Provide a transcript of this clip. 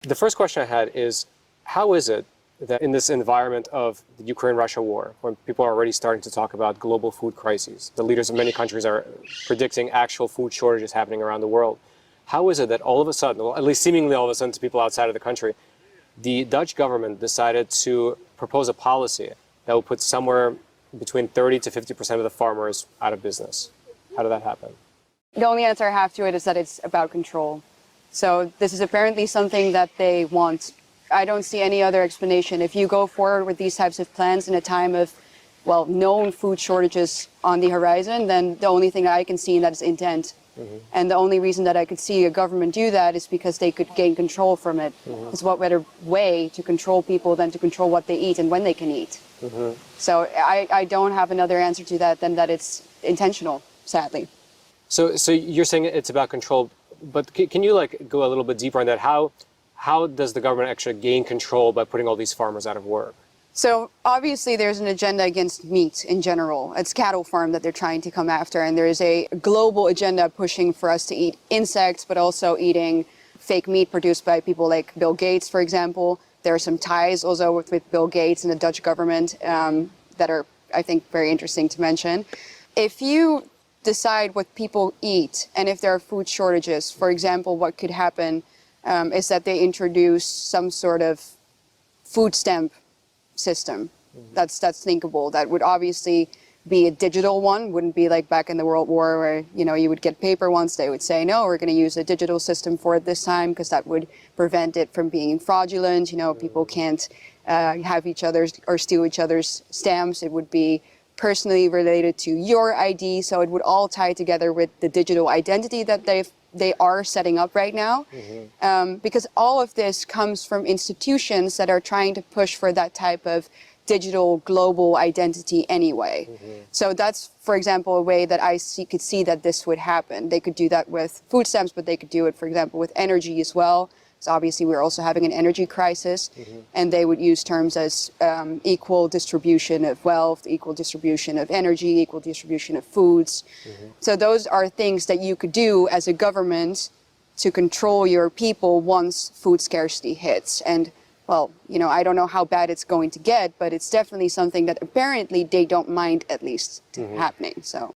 The first question I had is, how is it that in this environment of the Ukraine-Russia war, when people are already starting to talk about global food crises, the leaders of many countries are predicting actual food shortages happening around the world, how is it that all of a sudden, well, at least seemingly all of a sudden to people outside of the country, the Dutch government decided to propose a policy that will put somewhere between 30 to 50% of the farmers out of business? How did that happen? The only answer I have to it is that it's about control. So this is apparently something that they want. I don't see any other explanation. If you go forward with these types of plans in a time of, well, known food shortages on the horizon, then the only thing I can see in that is intent. And the only reason that I could see a government do that is because they could gain control from it. Because what better way to control people than to control what they eat and when they can eat? So I don't have another answer to that than that it's intentional, sadly. So you're saying it's about control, but can you go a little bit deeper on that? How does the government actually gain control by putting all these farmers out of work? So obviously there's an agenda against meat in general. It's cattle farm that they're trying to come after, and there is a global agenda pushing for us to eat insects, but also eating fake meat produced by people like Bill Gates, for example. There are some ties also with Bill Gates and the Dutch government that are, I think, very interesting to mention. If you decide what people eat, and if there are food shortages, for example, what could happen is that they introduce some sort of food stamp system. That's thinkable. That would obviously be a digital one. Wouldn't be like back in the World War where you would get paper ones. They would say, no, we're going to use a digital system for it this time because that would prevent it from being fraudulent. People can't have each other's or steal each other's stamps. It would be personally related to your ID, so it would all tie together with the digital identity that they are setting up right now, because all of this comes from institutions that are trying to push for that type of digital global identity anyway. So that's, for example, a way that I could see that this would happen. They could do that with food stamps, but they could do it, for example, with energy as well. So obviously we're also having an energy crisis, and they would use terms as equal distribution of wealth, equal distribution of energy, equal distribution of foods. So those are things that you could do as a government to control your people once food scarcity hits. And well, I don't know how bad it's going to get, but it's definitely something that apparently they don't mind, at least, happening. So.